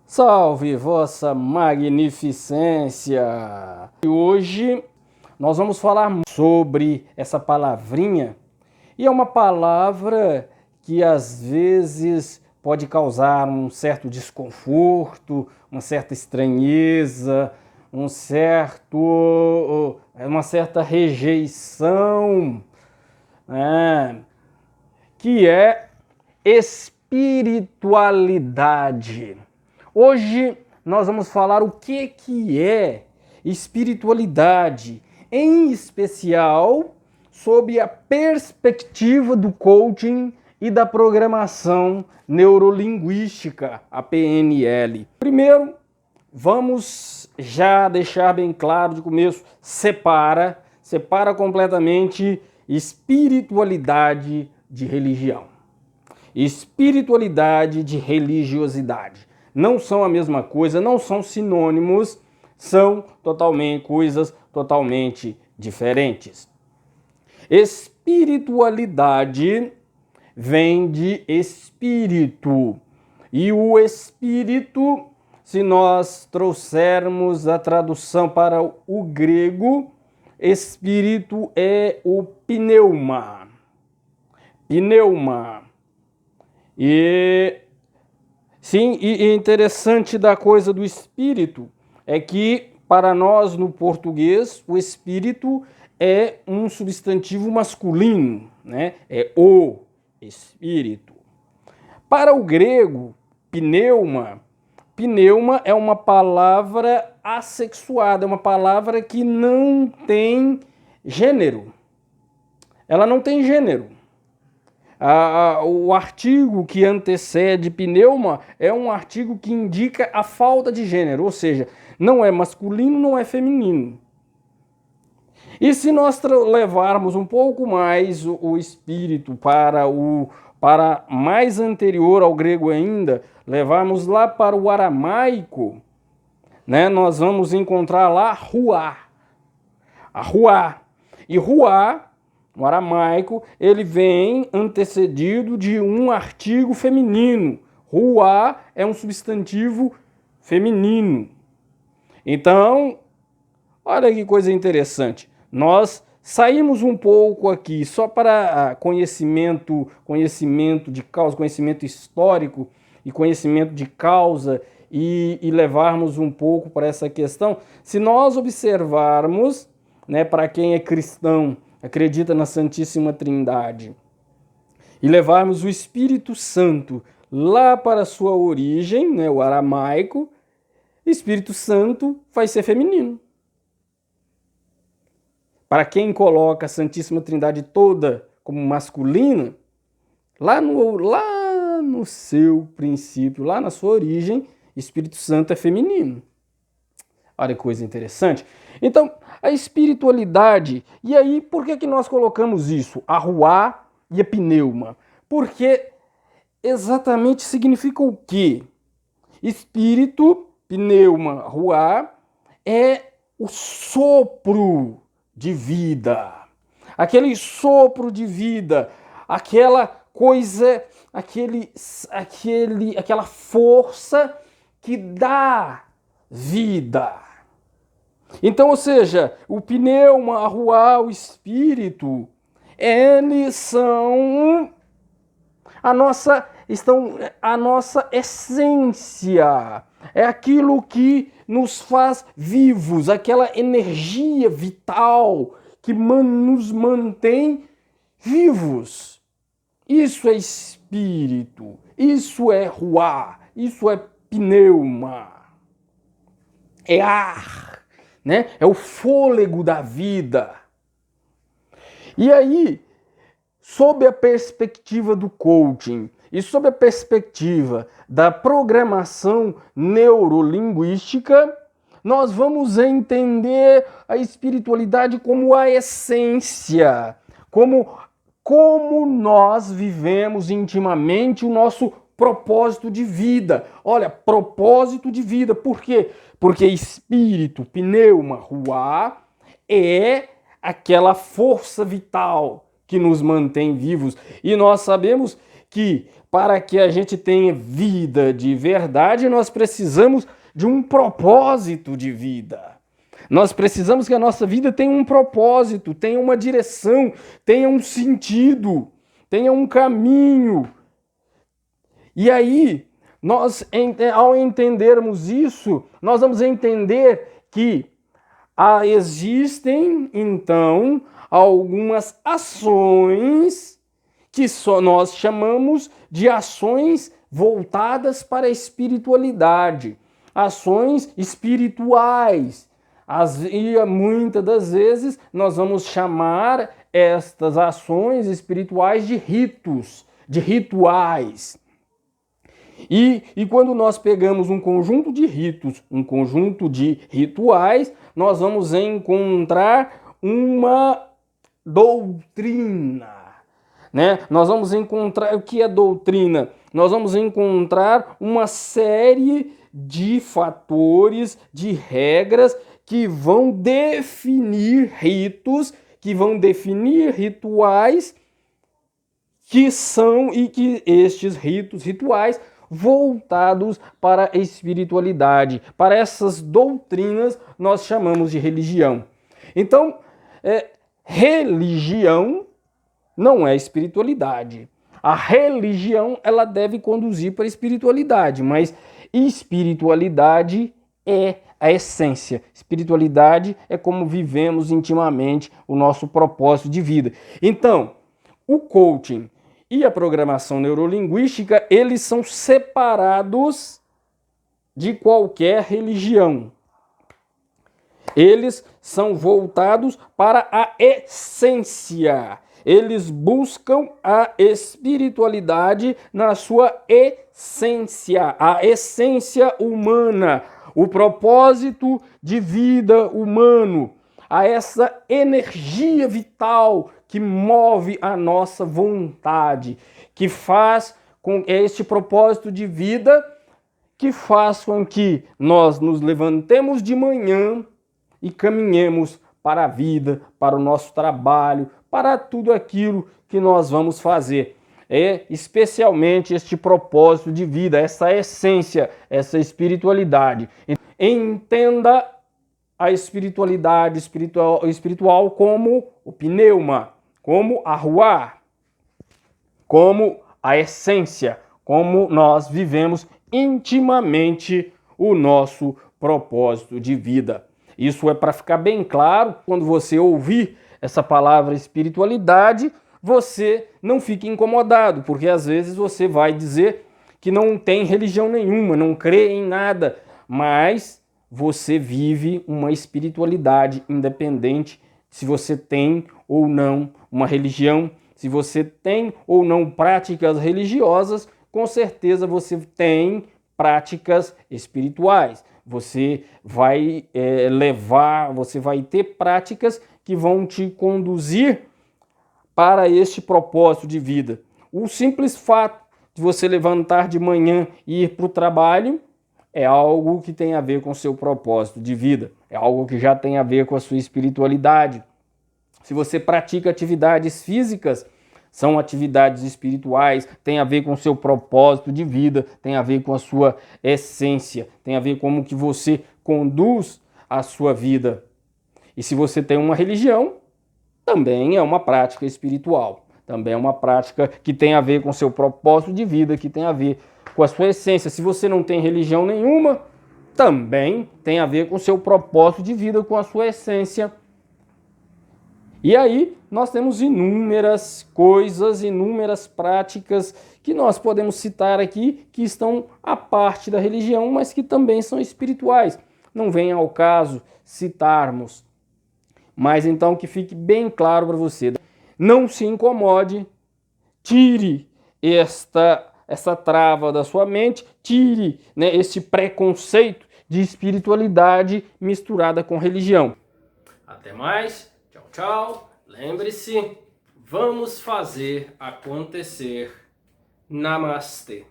Salve vossa magnificência! E hoje nós vamos falar sobre essa palavrinha, e é uma palavra que às vezes pode causar um certo desconforto, uma certa estranheza, uma certa rejeição, né? Que é espiritualidade. Hoje nós vamos falar o que é espiritualidade, em especial sob a perspectiva do coaching e da programação neurolinguística, a PNL. Primeiro, vamos já deixar bem claro de começo, separa completamente espiritualidade de religião. Espiritualidade de religiosidade. Não são a mesma coisa, não são sinônimos, são coisas totalmente diferentes. Espiritualidade vem de espírito. E o espírito, se nós trouxermos a tradução para o grego, espírito é o pneuma. Pneuma. E sim, e interessante da coisa do espírito é que para nós no português o espírito é um substantivo masculino, né? É o espírito. Para o grego, pneuma é uma palavra assexuada, é uma palavra que não tem gênero. Ela não tem gênero. O artigo que antecede pneuma é um artigo que indica a falta de gênero, ou seja, não é masculino, não é feminino. E se nós levarmos um pouco mais o espírito para mais anterior ao grego ainda, levarmos lá para o aramaico, né, nós vamos encontrar lá ruá. A ruá. E ruá, no aramaico, ele vem antecedido de um artigo feminino. Ruá é um substantivo feminino. Então, olha que coisa interessante. Nós saímos um pouco aqui só para conhecimento de causa, conhecimento histórico e conhecimento de causa e levarmos um pouco para essa questão. Se nós observarmos, né, para quem é cristão, acredita na Santíssima Trindade, e levarmos o Espírito Santo lá para a sua origem, né, o aramaico, Espírito Santo vai ser feminino. Para quem coloca a Santíssima Trindade toda como masculina, lá no seu princípio, lá na sua origem, Espírito Santo é feminino. Olha que coisa interessante. Então, a espiritualidade, e aí por que nós colocamos isso? A ruá e a pneuma. Porque exatamente significa o quê? Espírito, pneuma, ruá, é o sopro de vida. Aquele sopro de vida, aquela coisa, aquela força que dá vida. Então, ou seja, o pneuma, a ruá, o espírito, eles são a nossa essência. É aquilo que nos faz vivos, aquela energia vital que nos mantém vivos. Isso é espírito, isso é ruá, isso é pneuma. É ar, né? É o fôlego da vida. E aí, sob a perspectiva do coaching e sob a perspectiva da programação neurolinguística, nós vamos entender a espiritualidade como a essência, como nós vivemos intimamente o nosso propósito de vida. Olha, propósito de vida. Por quê? Porque espírito, pneuma, ruá, é aquela força vital que nos mantém vivos. E nós sabemos que para que a gente tenha vida de verdade, nós precisamos de um propósito de vida. Nós precisamos que a nossa vida tenha um propósito, tenha uma direção, tenha um sentido, tenha um caminho. E aí, nós, ao entendermos isso, nós vamos entender que existem, então, algumas ações que só nós chamamos de ações voltadas para a espiritualidade, ações espirituais. E muitas das vezes nós vamos chamar estas ações espirituais de ritos, de rituais. E quando nós pegamos um conjunto de ritos, um conjunto de rituais, nós vamos encontrar uma doutrina, né? Nós vamos encontrar o que é doutrina? Nós vamos encontrar uma série de fatores, de regras que vão definir ritos, que vão definir rituais, que são e que estes rituais voltados para a espiritualidade. Para essas doutrinas nós chamamos de religião. Então, religião não é espiritualidade. A religião ela deve conduzir para a espiritualidade, mas espiritualidade é a essência. Espiritualidade é como vivemos intimamente o nosso propósito de vida. Então, o coaching e a programação neurolinguística, eles são separados de qualquer religião. Eles são voltados para a essência. Eles buscam a espiritualidade na sua essência, a essência humana, o propósito de vida humano, a essa energia vital que move a nossa vontade, que faz com este propósito de vida, que faz com que nós nos levantemos de manhã e caminhemos para a vida, para o nosso trabalho, para tudo aquilo que nós vamos fazer. É especialmente este propósito de vida, essa essência, essa espiritualidade. Entenda a espiritualidade espiritual como o pneuma, como a ruá, como a essência, como nós vivemos intimamente o nosso propósito de vida. Isso é para ficar bem claro. Quando você ouvir essa palavra espiritualidade, você não fique incomodado, porque às vezes você vai dizer que não tem religião nenhuma, não crê em nada, mas você vive uma espiritualidade independente se você tem ou não uma religião, se você tem ou não práticas religiosas, com certeza você tem práticas espirituais. Você vai você vai ter práticas que vão te conduzir para este propósito de vida. O simples fato de você levantar de manhã e ir para o trabalho é algo que tem a ver com o seu propósito de vida, é algo que já tem a ver com a sua espiritualidade. Se você pratica atividades físicas, são atividades espirituais, tem a ver com o seu propósito de vida, tem a ver com a sua essência, tem a ver com como que você conduz a sua vida. E se você tem uma religião, também é uma prática espiritual, também é uma prática que tem a ver com o seu propósito de vida, que tem a ver com a sua essência. Se você não tem religião nenhuma, também tem a ver com o seu propósito de vida, com a sua essência. E aí nós temos inúmeras coisas, inúmeras práticas que nós podemos citar aqui, que estão à parte da religião, mas que também são espirituais. Não vem ao caso citarmos, mas então que fique bem claro para você. Não se incomode, tire essa trava da sua mente, tire, né, esse preconceito de espiritualidade misturada com religião. Até mais, tchau, tchau. Lembre-se, vamos fazer acontecer. Namastê.